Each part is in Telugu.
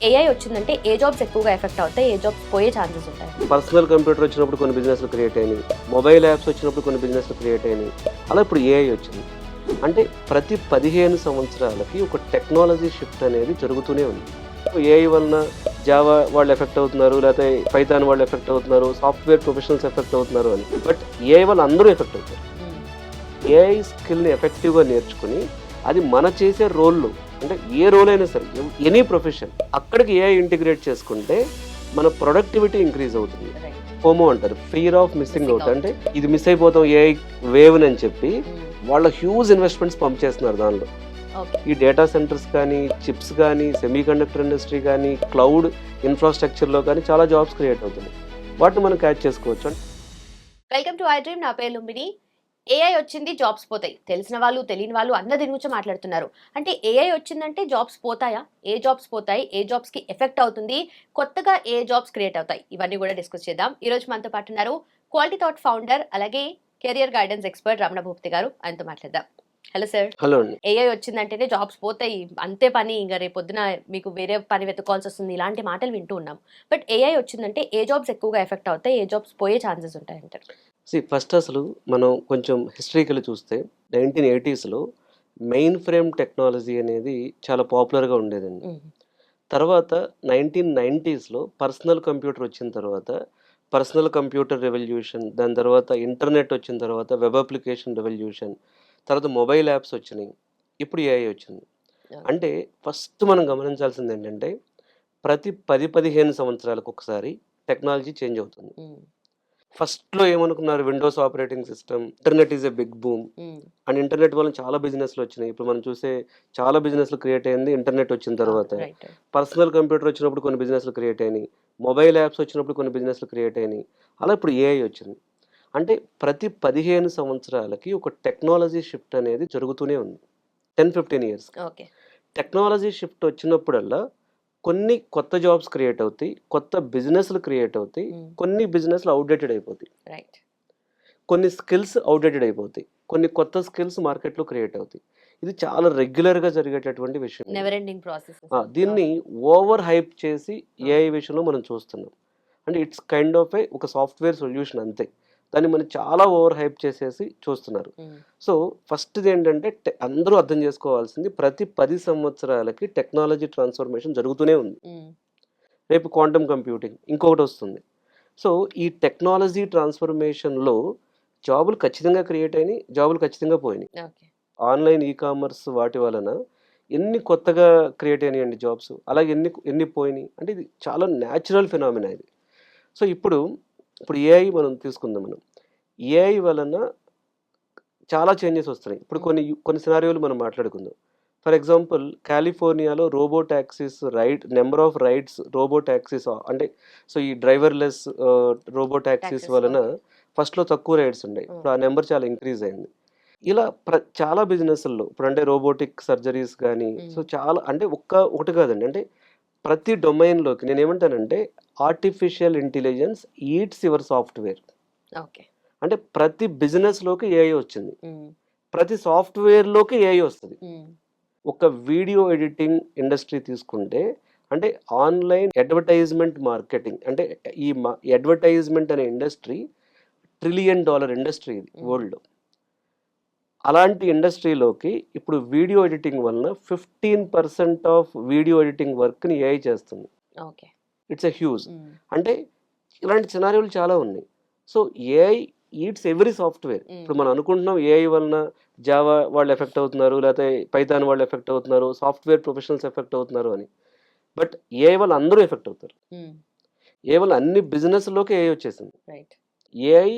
ఏఐ వచ్చిందంటే ఏ జాబ్స్ ఎక్కువగా ఎఫెక్ట్ అవుతాయి, ఏ జాబ్స్ పోయే ఛాన్సెస్ ఉంటాయి? పర్సనల్ కంప్యూటర్ వచ్చినప్పుడు కొన్ని బిజినెస్లు క్రియేట్ అయినాయి, మొబైల్ యాప్స్ వచ్చినప్పుడు కొన్ని బిజినెస్లు క్రియేట్ అయినాయి, అలా ఇప్పుడు ఏఐ వచ్చింది. అంటే ప్రతి 15 సంవత్సరాలకి ఒక టెక్నాలజీ షిఫ్ట్ అనేది జరుగుతూనే ఉంది. ఏఐ వలన జావా వాళ్ళు ఎఫెక్ట్ అవుతున్నారు, లేకపోతే పైథాన్ వాళ్ళు ఎఫెక్ట్ అవుతున్నారు, సాఫ్ట్వేర్ ప్రొఫెషనల్స్ ఎఫెక్ట్ అవుతున్నారు అని. బట్ ఏఐ వల్ల అందరూ ఎఫెక్ట్ అవుతారు. ఏఐ స్కిల్ని ఎఫెక్టివ్గా నేర్చుకుని అది మన చేసే రోల్లో, అంటే ఏ రోల్ అయినా సరే, ఎనీ ప్రొఫెషన్, అక్కడికి ఏఐ ఇంటిగ్రేట్ చేసుకుంటే మన ప్రొడక్టివిటీ ఇంక్రీజ్ అవుతుంది. ఫోమో అంటారు, ఫియర్ ఆఫ్ మిస్సింగ్ అవుట్. అంటే ఇది మిస్ అయిపోతాం ఏఐ వేవ్ అని చెప్పి వాళ్ళ హ్యూజ్ ఇన్వెస్ట్మెంట్స్ పంప్ చేస్తున్నారు దానిలో. ఈ డేటా సెంటర్స్ కానీ, చిప్స్ కానీ, సెమీ కండక్టర్ ఇండస్ట్రీ కానీ, క్లౌడ్ ఇన్ఫ్రాస్ట్రక్చర్లో కానీ చాలా జాబ్స్ క్రియేట్ అవుతున్నాయి. వాటిని మనం క్యాచ్ చేసుకోవచ్చు. Welcome to I dream. నా పేరు లుంబిని. ఏఐ వచ్చింది, జాబ్స్ పోతాయి. తెలిసిన వాళ్ళు తెలియని వాళ్ళు అందరి దీని గురించి మాట్లాడుతున్నారు. అంటే ఏఐ వచ్చిందంటే జాబ్స్ పోతాయా? ఏ జాబ్స్ పోతాయి? ఏ జాబ్స్ కి ఎఫెక్ట్ అవుతుంది? కొత్తగా ఏ జాబ్స్ క్రియేట్ అవుతాయి? ఇవన్నీ కూడా డిస్కస్ చేద్దాం. ఈ రోజు మనతో పాటు ఉన్నారు క్వాలిటీ థాట్ ఫౌండర్, అలాగే career guidance expert Ramana Bhupathi గారు. ఆయనతో మాట్లాడదాం. Hello sir. హలో అండి. ఏఐ వచ్చిందంటేనే జాబ్స్ పోతాయి, అంతే పని, ఇంకా రేపు పొద్దున మీకు వేరే పని వెతుక్కోవాల్సి వస్తుంది, ఇలాంటి మాటలు వింటూ ఉన్నాం. బట్ ఏఐ వచ్చిందంటే ఏ జాబ్స్ ఎక్కువగా ఎఫెక్ట్ అవుతాయి, ఏ జాబ్స్ పోయే ఛాన్సెస్ ఉంటాయి అంటారు? ఫస్ట్ అసలు మనం కొంచెం హిస్టరీకల్ చూస్తే 1980స్లో మెయిన్ ఫ్రేమ్ టెక్నాలజీ అనేది చాలా పాపులర్గా ఉండేదండి. తర్వాత 1990స్లో పర్సనల్ కంప్యూటర్ వచ్చిన తర్వాత పర్సనల్ కంప్యూటర్ రెవల్యూషన్, దాని తర్వాత ఇంటర్నెట్ వచ్చిన తర్వాత వెబ్ అప్లికేషన్ రెవల్యూషన్, తర్వాత మొబైల్ యాప్స్ వచ్చినాయి, ఇప్పుడు ఏఐ వచ్చింది. అంటే ఫస్ట్ మనం గమనించాల్సింది ఏంటంటే ప్రతి 10-15 సంవత్సరాలకు ఒకసారి టెక్నాలజీ చేంజ్ అవుతుంది. ఫస్ట్లో ఏమనుకున్నారు, Windows operating system, internet is a big boom and internet వల్ల చాలా బిజినెస్లు వచ్చినాయి. ఇప్పుడు మనం చూసే చాలా బిజినెస్లు క్రియేట్ అయింది ఇంటర్నెట్ వచ్చిన తర్వాత. పర్సనల్ కంప్యూటర్ వచ్చినప్పుడు కొన్ని బిజినెస్లు క్రియేట్ అయినాయి, మొబైల్ యాప్స్ వచ్చినప్పుడు కొన్ని బిజినెస్లు క్రియేట్ అయినాయి, అలా ఇప్పుడు ఏఐ వచ్చింది. అంటే ప్రతి 15 సంవత్సరాలకి ఒక టెక్నాలజీ షిఫ్ట్ అనేది జరుగుతూనే ఉంది. 10-15 ఇయర్స్ టెక్నాలజీ షిఫ్ట్ వచ్చినప్పుడల్లా కొన్ని కొత్త జాబ్స్ క్రియేట్ అవుతాయి, కొత్త బిజినెస్లు క్రియేట్ అవుతాయి, కొన్ని బిజినెస్లు అవుట్డేటెడ్ అయిపోతాయి, కొన్ని స్కిల్స్ అవుట్డేటెడ్ అయిపోతాయి, కొన్ని కొత్త స్కిల్స్ మార్కెట్లో క్రియేట్ అవుతాయి. ఇది చాలా రెగ్యులర్గా జరిగేటటువంటి విషయం. Never ending process. దీన్ని ఓవర్ హైప్ చేసి ఏఐ విషయంలో మనం చూస్తున్నాం. అంటే ఇట్స్ కైండ్ ఆఫ్ ఒక సాఫ్ట్వేర్ సొల్యూషన్ అంతే. దాన్ని మనం చాలా ఓవర్ హైప్ చేసేసి చూస్తున్నారు. సో ఫస్ట్ ఏంటంటే అందరూ అర్థం చేసుకోవాల్సింది, ప్రతి 10 సంవత్సరాలకి టెక్నాలజీ ట్రాన్స్ఫర్మేషన్ జరుగుతూనే ఉంది. రేపు క్వాంటమ్ కంప్యూటింగ్ ఇంకొకటి వస్తుంది. సో ఈ టెక్నాలజీ ట్రాన్స్ఫర్మేషన్లో జాబులు ఖచ్చితంగా క్రియేట్ అయినాయి, జాబులు ఖచ్చితంగా పోయినాయి. ఆన్లైన్ ఈకామర్స్ వాటి వలన ఎన్ని కొత్తగా క్రియేట్ అయినాయండి జాబ్స్, అలాగే ఎన్ని పోయినాయి. అంటే ఇది చాలా న్యాచురల్ ఫినామినా ఇది. సో ఇప్పుడు ఏఐ మనం తీసుకుందాం. మనం ఏఐ వలన చాలా చేంజెస్ వస్తున్నాయి. ఇప్పుడు కొన్ని సినారియోలు మనం మాట్లాడుకుందాం. ఫర్ ఎగ్జాంపుల్, కాలిఫోర్నియాలో robo taxis number of rides robo taxis, అంటే సో ఈ డ్రైవర్లెస్ రోబో ట్యాక్సీస్ వలన ఫస్ట్లో తక్కువ రైడ్స్ ఉన్నాయి, ఇప్పుడు ఆ నెంబర్ చాలా ఇంక్రీజ్ అయింది. ఇలా చాలా బిజినెస్ల్లో ఇప్పుడు అంటే రోబోటిక్ సర్జరీస్ కానీ, సో చాలా అంటే ఒకటి కాదండి, అంటే ప్రతి డొమైన్లోకి నేను ఏమంటానంటే artificial intelligence eats your software. అంటే ప్రతి బిజినెస్లోకి ఏఐ వచ్చింది, ప్రతి సాఫ్ట్వేర్లోకి ఏఐ వస్తుంది. ఒక వీడియో ఎడిటింగ్ ఇండస్ట్రీ తీసుకుంటే, అంటే ఆన్లైన్ అడ్వర్టైజ్మెంట్ మార్కెటింగ్, అంటే ఈ అడ్వర్టైజ్మెంట్ అనే ఇండస్ట్రీ $1 ట్రిలియన్ ఇండస్ట్రీ ఇది వరల్డ్లో. అలాంటి ఇండస్ట్రీలోకి ఇప్పుడు వీడియో ఎడిటింగ్ వలన 15% ఆఫ్ వీడియో ఎడిటింగ్ వర్క్ని ఏఐ చేస్తుంది. It's a huge. అంటే ఇలాంటి సినారియోలు చాలా ఉన్నాయి. So AI eats every software. ఇప్పుడు మనం అనుకుంటున్నాం ఏఐ వలన జావా వాళ్ళు ఎఫెక్ట్ అవుతున్నారు, లేకపోతే పైథాన్ వాళ్ళు ఎఫెక్ట్ అవుతున్నారు, సాఫ్ట్వేర్ ప్రొఫెషనల్స్ ఎఫెక్ట్ అవుతున్నారు అని. బట్ ఏఐ వల్ల అందరూ ఎఫెక్ట్ అవుతారు. ఏఐ వల్ల అన్ని బిజినెస్లోకి ఏఐ వచ్చేసింది. AI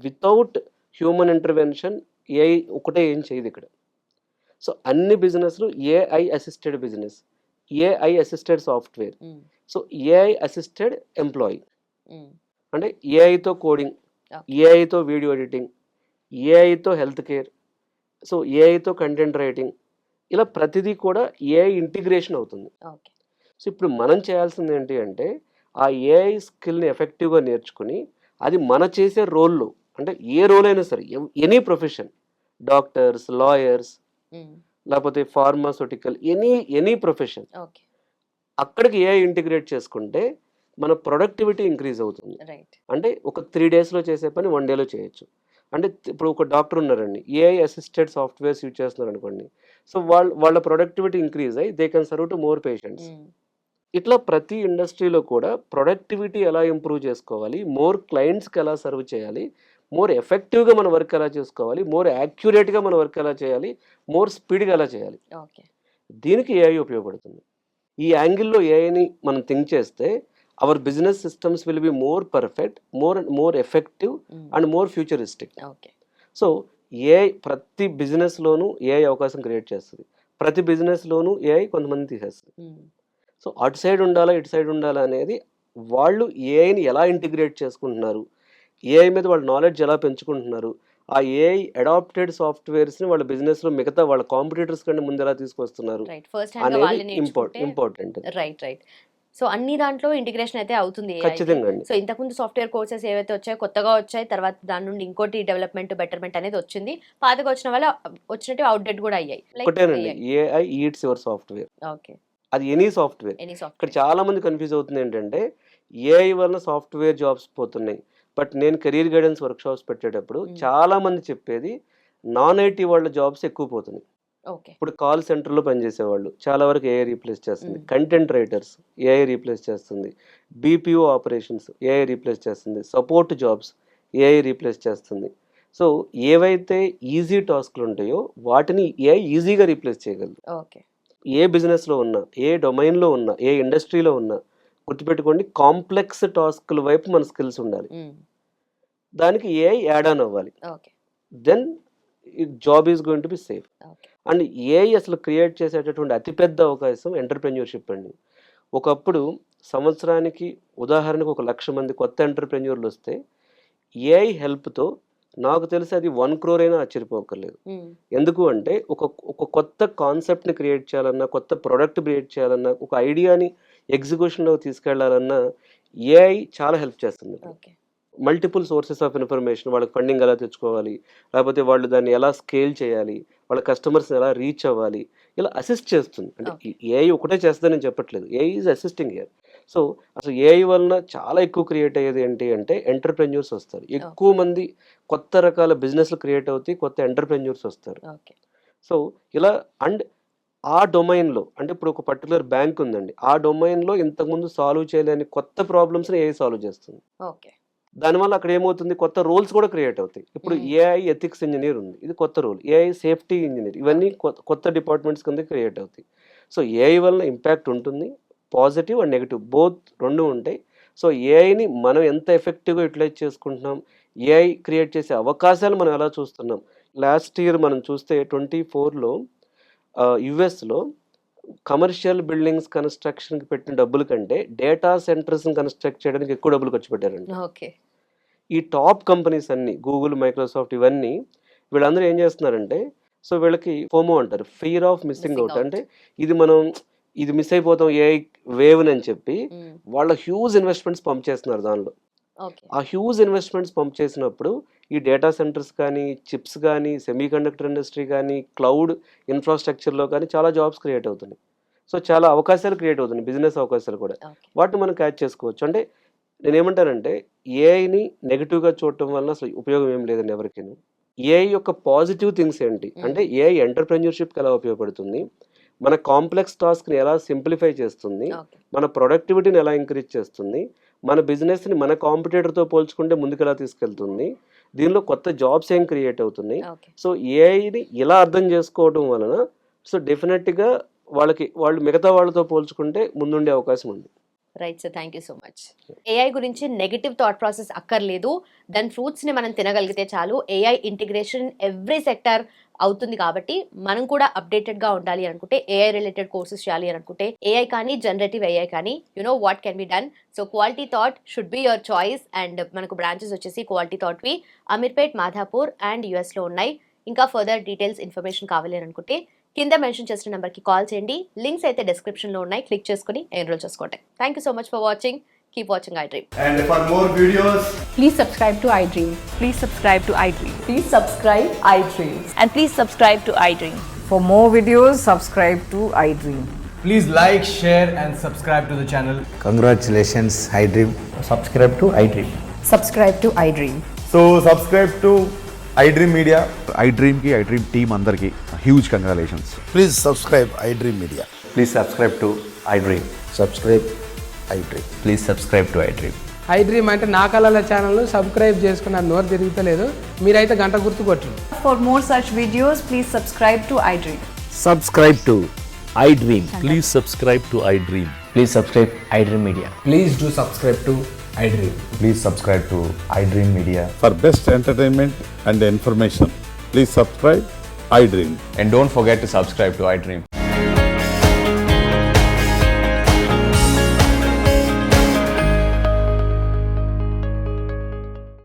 without human intervention AI ఒకటే ఏం చేయదు ఇక్కడ. సో అన్ని బిజినెస్లు AI assisted business, AI assisted software, so AI assisted employee. అంటే ఏఐతో కోడింగ్, ఏఐతో వీడియో ఎడిటింగ్, ఏఐతో హెల్త్ కేర్, సో ఏఐతో కంటెంట్ రైటింగ్, ఇలా ప్రతిదీ కూడా ఏఐ ఇంటిగ్రేషన్ అవుతుంది. సో ఇప్పుడు మనం చేయాల్సింది ఏంటి అంటే ఆ ఏఐ స్కిల్ని ఎఫెక్టివ్గా నేర్చుకుని అది మన చేసే రోల్లో, అంటే ఏ రోల్ అయినా సరే, ఎనీ ప్రొఫెషన్, డాక్టర్స్, లాయర్స్, లేకపోతే ఫార్మాస్యూటికల్, ఎనీ ప్రొఫెషన్, అక్కడికి ఏఐ ఇంటిగ్రేట్ చేసుకుంటే మన ప్రొడక్టివిటీ ఇంక్రీజ్ అవుతుంది. రైట్. అంటే ఒక 3 డేస్లో చేసే పని 1 డేలో చేయొచ్చు. అంటే ఇప్పుడు ఒక డాక్టర్ ఉన్నారండి, ఏఐ అసిస్టెడ్ సాఫ్ట్వేర్స్ యూజ్ చేస్తున్నారు అనుకోండి, సో వాళ్ళ ప్రొడక్టివిటీ ఇంక్రీజ్ అయ్యి they can serve to more patients. ఇట్లా ప్రతి ఇండస్ట్రీలో కూడా ప్రొడక్టివిటీ ఎలా ఇంప్రూవ్ చేసుకోవాలి, మోర్ క్లయింట్స్కి ఎలా సర్వ్ చేయాలి, మోర్ ఎఫెక్టివ్గా మన వర్క్ ఎలా చేసుకోవాలి, మోర్ యాక్యురేట్గా మన వర్క్ ఎలా చేయాలి, మోర్ స్పీడ్గా ఎలా చేయాలి, ఓకే. దీనికి ఏఐ ఉపయోగపడుతుంది. ఈ యాంగిల్లో ఏఐని మనం థింక్ చేస్తే our business systems will be more perfect, more effective and more futuristic. Okay. So AI ప్రతి బిజినెస్లోనూ ఏఐ అవకాశం క్రియేట్ చేస్తుంది, ప్రతి బిజినెస్లోనూ ఏఐ కొంతమంది తీసేస్తుంది. సో అటు సైడ్ ఉండాలా ఇటు సైడ్ ఉండాలా అనేది వాళ్ళు ఏఐని ఎలా ఇంటిగ్రేట్ చేసుకుంటున్నారు, ఏఐ మీద వాళ్ళ నాలెడ్జ్ ఎలా పెంచుకుంటున్నారు, ఆ ఏఐ అడాప్టెడ్ సాఫ్ట్వేర్స్ని వాళ్ళ బిజినెస్లో మిగతా వాళ్ళ కాంపిటీటర్స్ కంటే ముందు ఎలా తీసుకొస్తున్నారు అనేది ఇంపార్టెంట్. Right right. సో అన్ని దాంట్లో ఇంటిగ్రేషన్ అయితే అవుతుంది ఖచ్చితంగా అండి. సో ఇంతకుముందు సాఫ్ట్వేర్ కోర్సెస్ ఏవైతే వచ్చాయో కొత్తగా వచ్చాయి, తర్వాత దాని నుండి ఇంకోటి డెవలప్మెంట్ బెటర్మెంట్ అనేది వచ్చింది, పాతగా వచ్చిన వల్ల వచ్చినట్టు అవుట్డేట్ కూడా అయ్యాయి. ఒకటేనండి, AI eats your software. Okay. అది ఎనీ సాఫ్ట్వేర్. ఇక్కడ చాలా మంది కన్ఫ్యూజ్ అవుతుంది ఏంటంటే ఏఐ వల్ల సాఫ్ట్వేర్ జాబ్స్ పోతున్నాయి, బట్ నేను కెరీర్ గైడెన్స్ వర్క్షాప్స్ పెట్టేటప్పుడు చాలా మంది చెప్పేది నాన్ ఐటీ వాళ్ళ జాబ్స్ ఎక్కువ పోతున్నాయి. ఇప్పుడు కాల్ సెంటర్లో పనిచేసేవాళ్ళు చాలా వరకు ఏఐ రీప్లేస్ చేస్తుంది, కంటెంట్ రైటర్స్ ఏఐ రీప్లేస్ చేస్తుంది, బీపీఓ ఆపరేషన్స్ ఏఐ రీప్లేస్ చేస్తుంది, సపోర్ట్ జాబ్స్ ఏఐ రీప్లేస్ చేస్తుంది. సో ఏవైతే ఈజీ టాస్క్లు ఉంటాయో వాటిని ఏఐ ఈజీగా రీప్లేస్ చేయగలదు. ఏ బిజినెస్లో ఉన్నా, ఏ డొమైన్లో ఉన్నా, ఏ ఇండస్ట్రీలో ఉన్నా గుర్తుపెట్టుకోండి, కాంప్లెక్స్ టాస్క్ల వైపు మన స్కిల్స్ ఉండాలి, దానికి ఏఐ యాడ్ ఆన్ అవ్వాలి, then job is going to be safe. And AI అసలు క్రియేట్ చేసేటటువంటి అతిపెద్ద అవకాశం ఎంటర్ప్రెన్యూర్షిప్ అండి. ఒకప్పుడు సంవత్సరానికి ఉదాహరణకు 1,00,000 మంది కొత్త ఎంటర్ప్రెన్యూర్లు వస్తే ఏఐ హెల్ప్తో నాకు తెలిసి అది 1 crore అయినా ఆశ్చర్యపోకర్లేదు. ఎందుకు అంటే ఒక కొత్త కాన్సెప్ట్ని క్రియేట్ చేయాలన్నా, కొత్త ప్రోడక్ట్ క్రియేట్ చేయాలన్నా, ఒక ఐడియాని ఎగ్జిక్యూషన్లో తీసుకెళ్లాలన్నా ఏఐ చాలా హెల్ప్ చేస్తుంది. మల్టిపుల్ సోర్సెస్ ఆఫ్ ఇన్ఫర్మేషన్, వాళ్ళకి ఫండింగ్ ఎలా తెచ్చుకోవాలి, లేకపోతే వాళ్ళు దాన్ని ఎలా స్కేల్ చేయాలి, వాళ్ళ కస్టమర్స్ని ఎలా రీచ్ అవ్వాలి, ఇలా అసిస్ట్ చేస్తుంది. అంటే ఏఐ ఒకటే చేస్తుందని చెప్పట్లేదు, AI is assisting here. So అసలు ఏఐ వలన చాలా ఎక్కువ క్రియేట్ అయ్యేది ఏంటి అంటే ఎంటర్ప్రెన్యూర్స్ వస్తారు, ఎక్కువ మంది కొత్త రకాల బిజినెస్లు క్రియేట్ అవుతాయి, కొత్త ఎంటర్ప్రెన్యూర్స్ వస్తారు. సో ఇలా అండ్ ఆ డొమైన్లో అంటే ఇప్పుడు ఒక పర్టికులర్ బ్యాంక్ ఉందండి, ఆ డొమైన్లో ఇంతకుముందు సాల్వ్ చేయలేని కొత్త ప్రాబ్లమ్స్ని ఏఐ సాల్వ్ చేస్తుంది. దానివల్ల అక్కడ ఏమవుతుంది, కొత్త రోల్స్ కూడా క్రియేట్ అవుతాయి. ఇప్పుడు ఏఐ ఎథిక్స్ ఇంజనీర్ ఉంది, ఇది కొత్త రోల్, ఏఐ సేఫ్టీ ఇంజనీర్, ఇవన్నీ కొత్త డిపార్ట్మెంట్స్ కింద క్రియేట్ అవుతాయి. సో ఏఐ వల్ల ఇంపాక్ట్ ఉంటుంది, పాజిటివ్ అండ్ నెగిటివ్ బోత్ రెండు ఉంటాయి. సో ఏఐని మనం ఎంత ఎఫెక్టివ్గా యూటిలైజ్ చేసుకుంటున్నాం, ఏఐ క్రియేట్ చేసే అవకాశాలు మనం ఎలా చూస్తున్నాం. లాస్ట్ ఇయర్ మనం చూస్తే 2024లో యుఎస్లో కమర్షియల్ బిల్డింగ్స్ కన్స్ట్రక్షన్కి పెట్టిన డబ్బుల కంటే డేటా సెంటర్స్ని కన్స్ట్రక్ట్ చేయడానికి ఎక్కువ డబ్బులు ఖర్చు పెట్టారండి. ఈ టాప్ కంపెనీస్ అన్ని గూగుల్, మైక్రోసాఫ్ట్, ఇవన్నీ వీళ్ళందరూ ఏం చేస్తున్నారంటే, సో వీళ్ళకి ఫోమో అంటారు, ఫియర్ ఆఫ్ మిస్సింగ్ అవుట్, అంటే ఇది మిస్ అయిపోతాం ఏఐ వేవ్ అని చెప్పి వాళ్ళ హ్యూజ్ ఇన్వెస్ట్మెంట్స్ పంప్ చేస్తున్నారు దానిలో. ఆ హ్యూజ్ ఇన్వెస్ట్మెంట్స్ పంప్ చేసినప్పుడు ఈ డేటా సెంటర్స్ కానీ, చిప్స్ కానీ, సెమీ కండక్టర్ ఇండస్ట్రీ కానీ, క్లౌడ్ ఇన్ఫ్రాస్ట్రక్చర్లో కానీ చాలా జాబ్స్ క్రియేట్ అవుతున్నాయి. సో చాలా అవకాశాలు క్రియేట్ అవుతున్నాయి, బిజినెస్ అవకాశాలు కూడా. వాటిని మనం క్యాచ్ చేసుకోవచ్చు. అంటే నేనేమంటానంటే ఏఐని నెగిటివ్గా చూడటం వల్ల అసలు ఉపయోగం ఏం లేదండి ఎవరికి. ఏఐ యొక్క పాజిటివ్ థింగ్స్ ఏంటి అంటే, ఏఐ ఎంటర్ప్రెన్యూర్షిప్కి ఎలా ఉపయోగపడుతుంది, మన కాంప్లెక్స్ టాస్క్ని ఎలా సింప్లిఫై చేస్తుంది, మన ప్రొడక్టివిటీని ఎలా ఇంక్రీజ్ చేస్తుంది, మన బిజినెస్ని మన కాంపిటేటర్తో పోల్చుకుంటే ముందుకు ఎలా తీసుకెళ్తుంది, దీనిలో కొత్త జాబ్స్ ఏం క్రియేట్ అవుతున్నాయి. సో ఏఐని ఇలా అర్థం చేసుకోవడం వలన సో డెఫినెట్గా వాళ్ళు మిగతా వాళ్ళతో పోల్చుకుంటే ముందుండే అవకాశం ఉంది. Right sir, thank you so much. AI గురించి నెగిటివ్ థాట్ ప్రాసెస్ అక్కర్లేదు, దాని ఫ్రూట్స్ని మనం తినగలిగితే చాలు. ఏఐ ఇంటిగ్రేషన్ ఎవ్రీ సెక్టర్ అవుతుంది కాబట్టి మనం కూడా అప్డేటెడ్గా ఉండాలి అనుకుంటే, ఏఐ రిలేటెడ్ కోర్సెస్ చేయాలి అనుకుంటే, ఏఐ కానీ జనరేటివ్ ఏఐ కానీ what can be done. So quality thought should be your choice. And మనకు బ్రాంచెస్ వచ్చేసి క్వాలిటీ థాట్వి అమీర్పేట్, మాధాపూర్ అండ్ యుఎస్లో ఉన్నాయి. ఇంకా ఫర్దర్ డీటెయిల్స్ ఇన్ఫర్మేషన్ కావాలి అనుకుంటే కింద మెన్షన్ చేసిన నెంబర్కి కాల్ చేయండి. లింక్స్ అయితే డిస్క్రిప్షన్లో ఉన్నాయి, క్లిక్ చేసుకుని ఎన్రోల్ చేసుకోండి. Thank you so much for watching. Keep watching iDream. And for more videos, please subscribe to iDream. Please subscribe to iDream. Please subscribe iDream. And please subscribe to iDream. For more videos, subscribe to iDream. Please like, share and subscribe to the channel. Congratulations, iDream. Subscribe to iDream. Subscribe to iDream. So subscribe to iDream Media. iDream ki iDream team andarki huge congratulations. Please subscribe iDream Media. Please subscribe to iDream. Subscribe iDream. Please subscribe to iDream. iDream అంటే నా కళల ఛానల్ సబ్స్క్రైబ్ చేసుకున్న నోరు తిరుగుతలేదు మీరైతే గంట గుర్తు కొట్టండి. For more such videos, please subscribe to iDream. Subscribe to iDream. Please subscribe to iDream. Please subscribe iDream Media. Please do subscribe to iDream. Please subscribe to iDream Media. For best entertainment and information, please subscribe iDream. And don't forget to subscribe to iDream.